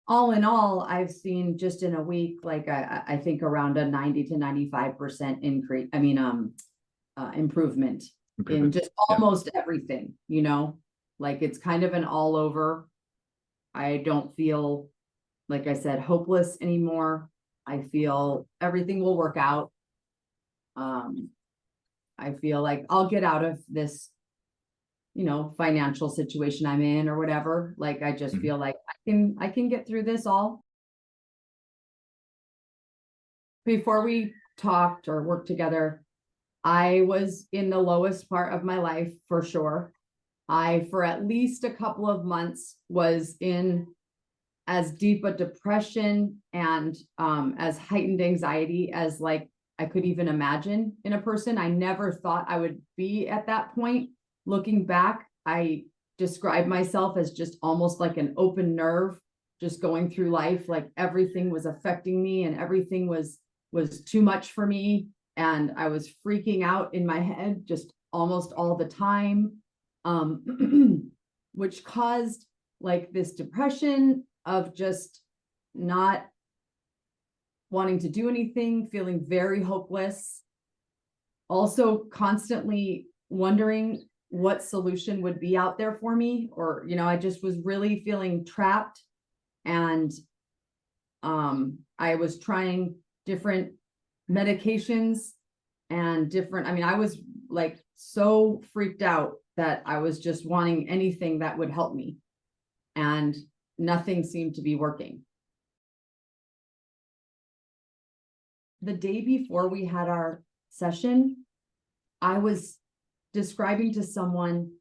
all in all, I've seen just in a week, like I think around a 90 to 95% increase. Improvement in just Yeah. almost everything, you know, like it's kind of an all over. I don't feel, like I said, hopeless anymore. I feel everything will work out. I feel like I'll get out of this, you know, financial situation I'm in or whatever. Like, I just feel like I can get through this all. Before we talked or worked together, I was in the lowest part of my life for sure. I, for at least a couple of months, was in as deep a depression and as heightened anxiety as like I could even imagine in a person. I never thought I would be at that point. Looking back, I describe myself as just almost like an open nerve, just going through life, like everything was affecting me and everything was too much for me. And I was freaking out in my head just almost all the time, which caused like this depression of just not wanting to do anything, feeling very hopeless, also constantly wondering what solution would be out there for me, or, you know, I just was really feeling trapped. And I was trying different medications and different, I mean, I was like so freaked out that I was just wanting anything that would help me, and nothing seemed to be working. The day before we had our session, I was describing to someone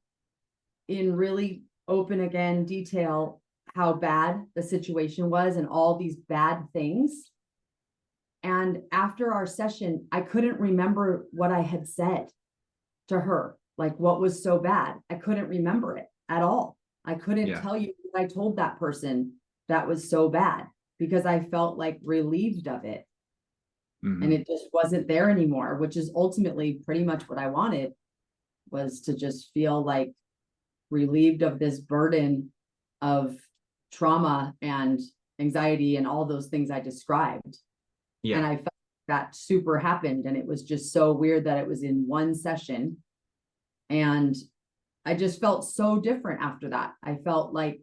in really open, again, detail how bad the situation was and all these bad things. And after our session, I couldn't remember what I had said to her, like what was so bad. I couldn't remember it at all. I couldn't tell you what I told that person that was so bad, because I felt like relieved of it. And it just wasn't there anymore, which is ultimately pretty much what I wanted, was to just feel like relieved of this burden of trauma and anxiety and all those things I described. Yeah. And I felt that super happened. And it was just so weird that it was in one session. And I just felt so different after that. I felt like,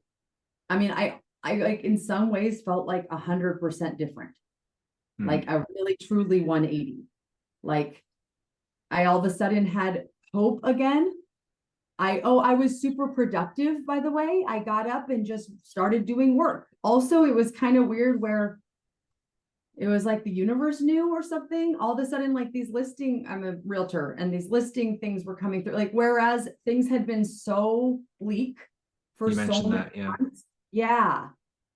I mean, I like in some ways felt like 100% different. Like a really truly 180. Like I all of a sudden had hope again. I was super productive, by the way. I got up and just started doing work. Also, it was kind of weird where it was like the universe knew or something. All of a sudden, like these listing, I'm a realtor, and these listing things were coming through. Like, whereas things had been so bleak for so many months. Yeah.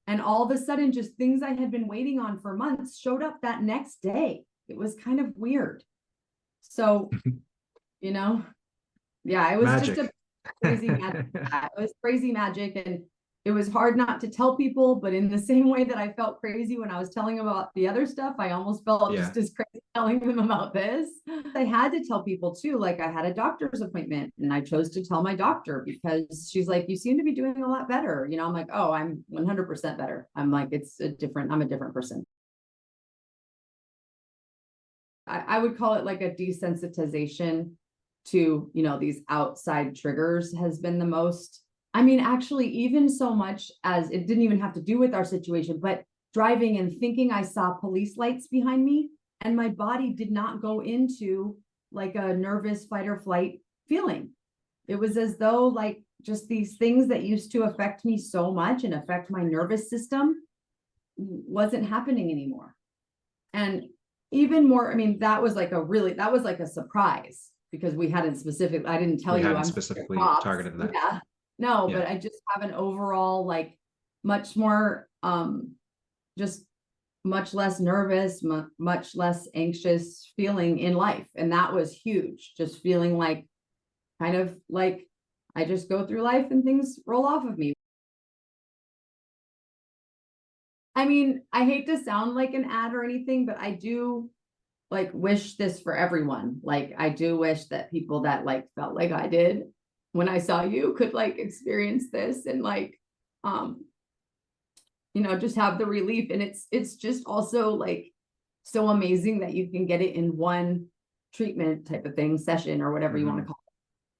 And all of a sudden, just things I had been waiting on for months showed up that next day. It was kind of weird. So, you know, yeah, it was magic. Just a crazy magic. It was crazy magic. And it was hard not to tell people, but in the same way that I felt crazy when I was telling them about the other stuff, I almost felt just as crazy telling them about this. I had to tell people too, like I had a doctor's appointment and I chose to tell my doctor because she's like, you seem to be doing a lot better. You know, I'm like, oh, I'm 100% better. I'm like, I'm a different person. I would call it like a desensitization to, you know, these outside triggers has been the most. I mean, actually, even so much as it didn't even have to do with our situation, but driving and thinking I saw police lights behind me, and my body did not go into like a nervous fight or flight feeling. It was as though like just these things that used to affect me so much and affect my nervous system wasn't happening anymore. And even more, I mean, that was like a surprise, because we hadn't I didn't tell you I'm specifically targeted that. Yeah. No, but I just have an overall, like much more, just much less nervous, much less anxious feeling in life. And that was huge. Just feeling like, kind of like I just go through life and things roll off of me. I mean, I hate to sound like an ad or anything, but I do like wish this for everyone. Like, I do wish that people that like felt like I did when I saw you could like experience this and like, just have the relief. And it's just also like so amazing that you can get it in one treatment type of thing, session, or whatever you want to call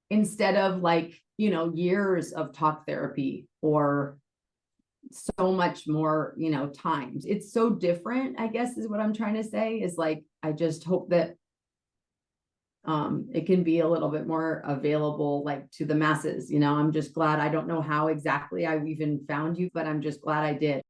it, instead of like, years of talk therapy or so much more, times. It's so different, I guess, is what I'm trying to say, is like, I just hope that it can be a little bit more available, like, to the masses. I'm just glad. I don't know how exactly I even found you, but I'm just glad I did.